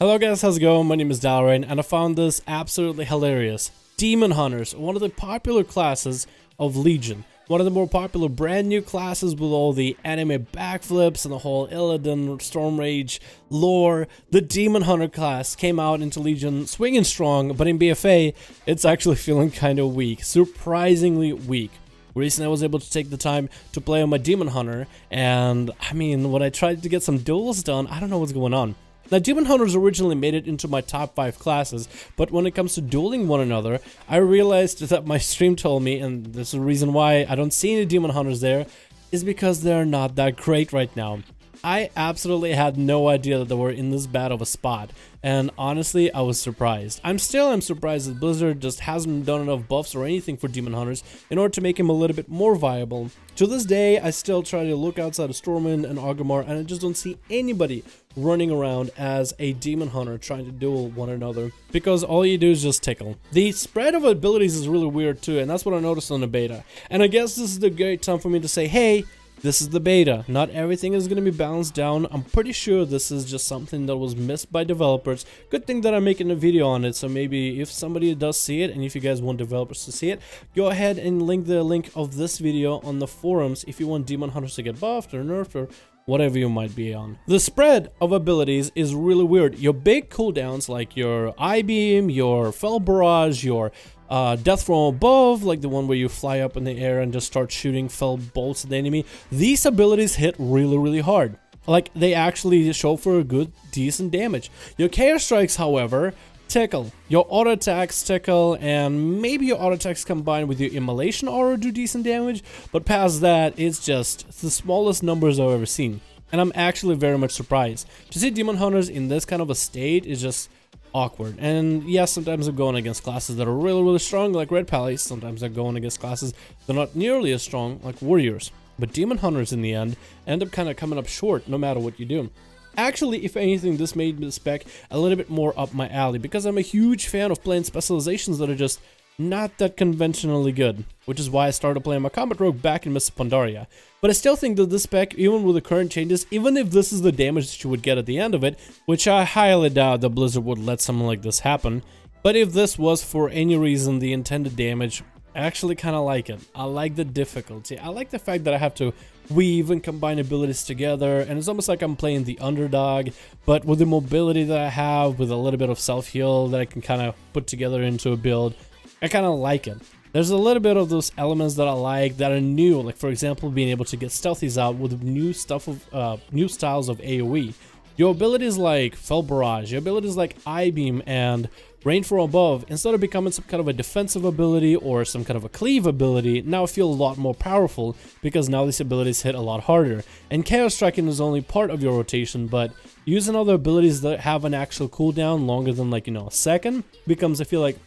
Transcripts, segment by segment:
Hello guys, how's it going? My name is Dalrain, and I found this absolutely hilarious. Demon Hunters, one of the popular classes of Legion. One of the more popular brand new classes with all the anime backflips and the whole Illidan, Stormrage lore. The Demon Hunter class came out into Legion swinging strong, but in BFA, it's actually feeling kind of weak. Surprisingly weak. Recently I was able to take the time to play on my Demon Hunter, and I mean, when I tried to get some duels done, I don't know what's going on. Now, Demon Hunters originally made it into my top 5 classes, but when it comes to dueling one another, I realized that my stream told me, and this is the reason why I don't see any Demon Hunters there, is because they're not that great right now. I absolutely had no idea that they were in this bad of a spot, and honestly, I was surprised. I'm surprised that Blizzard just hasn't done enough buffs or anything for Demon Hunters in order to make him a little bit more viable. To this day, I still try to look outside of Stormwind and Orgrimmar, and I just don't see anybody running around as a Demon Hunter trying to duel one another, because all you do is just tickle. The spread of abilities is really weird too, and that's what I noticed on the beta. And I guess this is the great time for me to say, hey, this is the beta. Not everything is going to be balanced down. I'm pretty sure this is just something that was missed by developers. Good thing that I'm making a video on it, so maybe if somebody does see it, and if you guys want developers to see it, go ahead and link the link of this video on the forums if you want Demon Hunters to get buffed or nerfed or whatever you might be on. The spread of abilities is really weird. Your big cooldowns like your I-Beam, your Fell Barrage, your Death from Above, like the one where you fly up in the air and just start shooting fell bolts at the enemy, these abilities hit really hard. Like, they actually show for a good, decent damage. Your Chaos Strikes, however, tickle. Your auto attacks tickle, and maybe your auto attacks combined with your immolation aura do decent damage, but past that, it's just the smallest numbers I've ever seen. And I'm actually very much surprised. To see Demon Hunters in this kind of a state is just awkward. And yes, sometimes I'm going against classes that are really strong, like Red Pallies. Sometimes I'm going against classes that are not nearly as strong, like Warriors. But Demon Hunters in the end up kind of coming up short no matter what you do. Actually, if anything, this made the spec a little bit more up my alley, because I'm a huge fan of playing specializations that are just not that conventionally good, which is why I started playing my Combat Rogue back in Mists of Pandaria. But I still think that this spec, even with the current changes, even if this is the damage that you would get at the end of it, which I highly doubt that Blizzard would let something like this happen, but if this was for any reason the intended damage, I actually kind of like it. I like the difficulty. I like the fact that I have to weave and combine abilities together, and it's almost like I'm playing the underdog, but with the mobility that I have, with a little bit of self-heal that I can kind of put together into a build, I kind of like it. There's a little bit of those elements that I like that are new, like for example being able to get stealthies out with new stuff of new styles of AoE. Your abilities like Fell Barrage, your abilities like I-Beam and Rain from Above, instead of becoming some kind of a defensive ability or some kind of a cleave ability, now feel a lot more powerful because now these abilities hit a lot harder. And Chaos Striking is only part of your rotation, but using other abilities that have an actual cooldown longer than, like, you know, a second becomes, I feel like,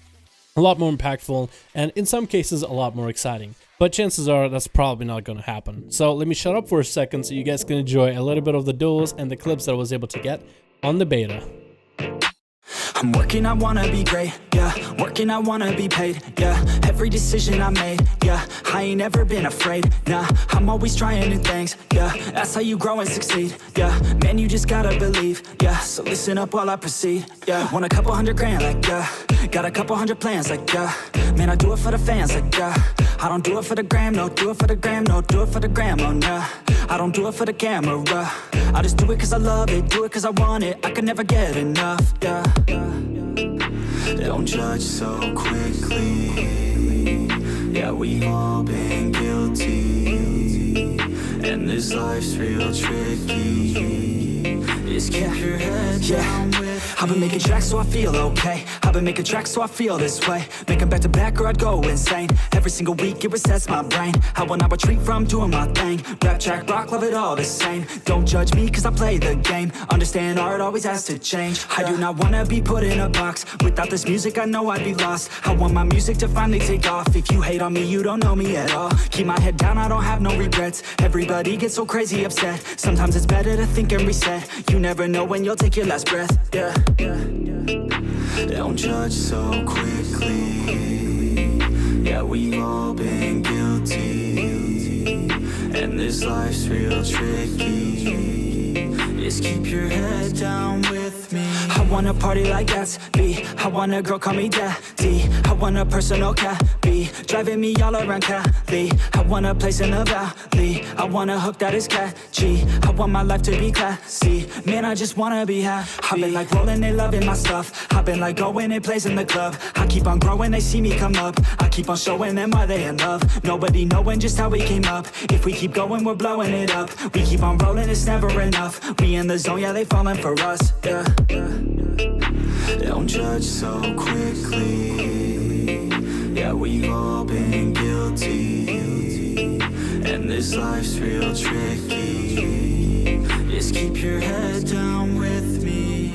a lot more impactful, and in some cases a lot more exciting. But chances are that's probably not going to happen. So let me shut up for a second so you guys can enjoy a little bit of the duels and the clips that I was able to get on the beta. I'm working, I wanna be great, yeah. Working, I wanna be paid, yeah. Every decision I made, yeah. I ain't ever been afraid, nah. I'm always trying new things, yeah. That's how you grow and succeed, yeah. Man, you just gotta believe, yeah. So listen up while I proceed, yeah. Want a couple $100 grand, like, yeah. Got a couple 100 plans, like, yeah. Man, I do it for the fans, like, yeah. I don't do it for the gram, no. Do it for the gram, no. Do it for the gram, oh, nah. I don't do it for the camera, I just do it cause I love it. Do it cause I want it. I can never get enough, yeah. Don't judge so quickly. Yeah, we all been guilty, and this life's real tricky. Just keep your head down with me. I've been making tracks so I feel okay. I've been making tracks so I feel this way. Make them back to back or I'd go insane. Every single week it resets my brain. I will not retreat from doing my thing. Rap, track, rock, love it all the same. Don't judge me cause I play the game. Understand art always has to change. I do not wanna be put in a box. Without this music I know I'd be lost. I want my music to finally take off. If you hate on me you don't know me at all. Keep my head down, I don't have no regrets. Everybody gets so crazy upset. Sometimes it's better to think and reset. You never know when you'll take your last breath, yeah. Don't judge so quickly. Yeah, we've all been guilty, and this life's real tricky. Just keep your head down with me. I wanna party like Gatsby. I want a girl call me daddy. I want a personal cabbie, driving me all around Cali. I want a place in the valley. I want a hook that is catchy. I want my life to be classy. Man, I just wanna be happy. I've been like rolling, they loving my stuff. I've been like going and plays in the club. I keep on growing, they see me come up. I keep on showing them why they in love. Nobody knowing just how we came up. If we keep going, we're blowing it up. We keep on rolling, it's never enough. We in the zone, yeah, they falling for us. Yeah. Don't judge so quickly. Yeah, we've all been guilty, and this life's real tricky. Just keep your head down with me.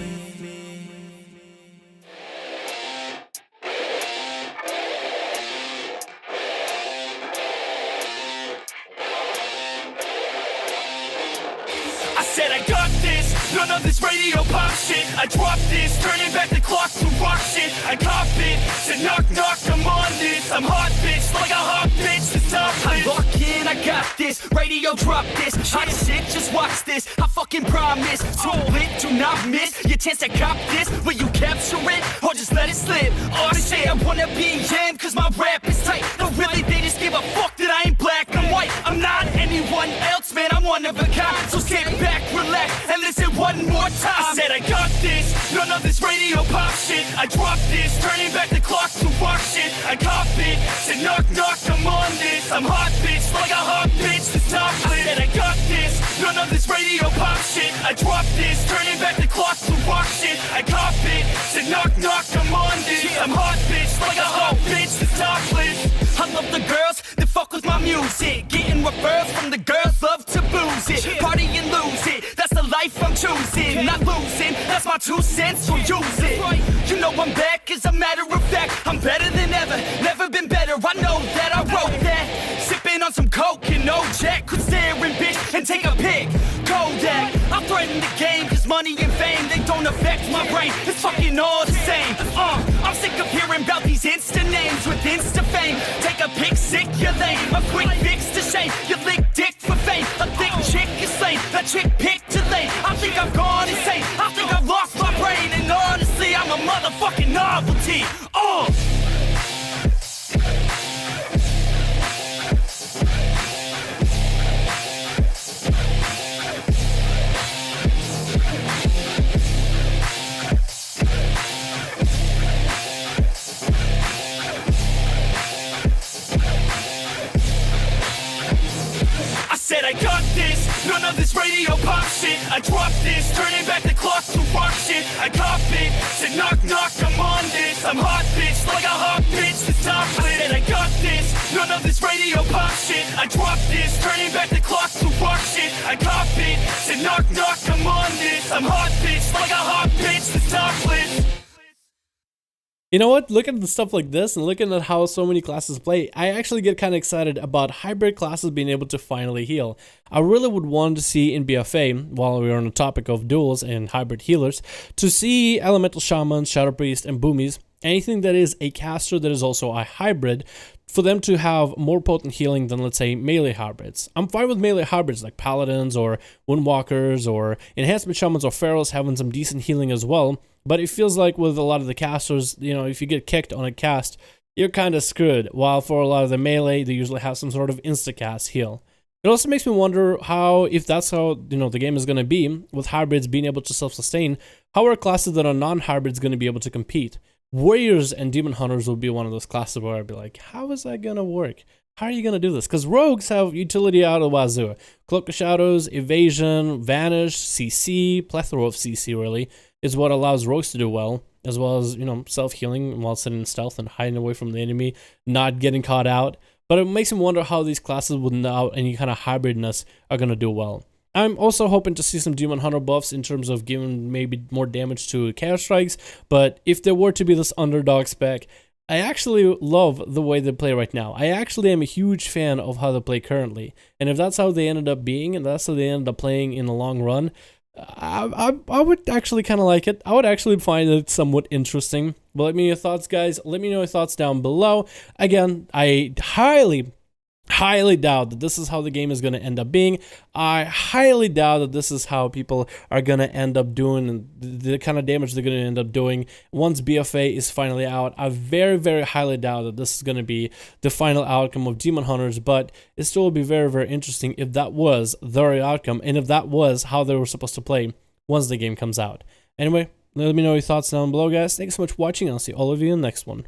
I said I got this, none of this radio pop shit. I dropped this, turning back the clock to rock shit. I cop it, said knock knock, I'm on this. I'm hot bitch, like a hot bitch, the top I lock in, I got this, radio drop this. Hot shit, just watch this, I fucking promise. So lit, do not miss your chance to cop this. Will you capture it, or just let it slip? Or to say I wanna be in, cause my rap is tight. But really they just give a fuck that I ain't black and white. I'm not anyone else, man, I'm one of a kind. So sit back, relax, and listen one more time. I said I got this, none of this radio pop shit. I dropped this, turning back the clock to rock shit. I cop it, said knock knock, I'm on this. I'm hot bitch, like a hot bitch, the top lit. I said I got this, none of this radio pop shit. I dropped this, turning back the clock to rock shit. I cop it, said knock knock, I'm on this. I'm hot bitch, like a hot bitch, the top lit. I love the girls that fuck with my music, getting referrals from the girls, love to booze it, party and lose it. That's the life I'm choosing, not losing. That's my 2 cents, so use it. You know I'm back, as a matter of fact. I'm better than ever, never been better. I know that I wrote that. Sipping on some coke and no jack, could stare and bitch and take a pic. Kodak, I threaten the game, cause money and fame, they don't affect my brain. It's fucking all the same. I'm sick of hearing about these Insta names with Insta fame. Take a pic, sick, you're lame. A quick fix to shame. You lick dick for fame. A thick chick is slain. That chick picked to lane. I think I've gone insane. I think I've lost my brain. And honestly, I'm a motherfucking novelty. Said I got this, none of this radio pop shit. I dropped this, turning back the clock to rock shit. I cop it, said knock knock, I'm on this. I'm hot bitch, like a hot bitch, the top lit. I said I got this, none of this radio pop shit. I dropped this, turning back the clock to rock shit. I cop it, said knock knock, I'm on this. I'm hot bitch, like a hot bitch, the top lit. You know what? Looking at the stuff like this and looking at how so many classes play, I actually get kind of excited about hybrid classes being able to finally heal. I really would want to see in BFA, while we're on the topic of duels and hybrid healers, to see Elemental Shamans, Shadow Priest, and Boomies, anything that is a caster that is also a hybrid, for them to have more potent healing than, let's say, melee hybrids. I'm fine with melee hybrids like Paladins or Windwalkers or Enhancement Shamans or Pharaohs having some decent healing as well, but it feels like with a lot of the casters, you know, if you get kicked on a cast, you're kind of screwed, while for a lot of the melee, they usually have some sort of insta-cast heal. It also makes me wonder how, if that's how, you know, the game is going to be, with hybrids being able to self-sustain, how are classes that are non-hybrids going to be able to compete? Warriors and Demon Hunters will be one of those classes where I'd be like, how is that going to work? How are you going to do this? Because rogues have utility out of wazoo. Cloak of Shadows, Evasion, Vanish, CC, plethora of CC really, is what allows rogues to do well, as well as, you know, self-healing while sitting in stealth and hiding away from the enemy, not getting caught out. But it makes me wonder how these classes without any kind of hybridness are going to do well. I'm also hoping to see some Demon Hunter buffs in terms of giving maybe more damage to Chaos Strikes, but if there were to be this underdog spec, I actually love the way they play right now. I actually am a huge fan of how they play currently, and if that's how they ended up being, and that's how they ended up playing in the long run, I would actually kind of like it. I would actually find it somewhat interesting. But let me know your thoughts, guys. Let me know your thoughts down below. Again, I highly highly doubt that this is how the game is going to end up being. I highly doubt that this is how people are going to end up doing and the kind of damage they're going to end up doing once BFA is finally out. I very, very highly doubt that this is going to be the final outcome of Demon Hunters, but it still would be very, very interesting if that was the outcome and if that was how they were supposed to play once the game comes out. Anyway, let me know your thoughts down below, guys. Thanks so much for watching. I'll see all of you in the next one.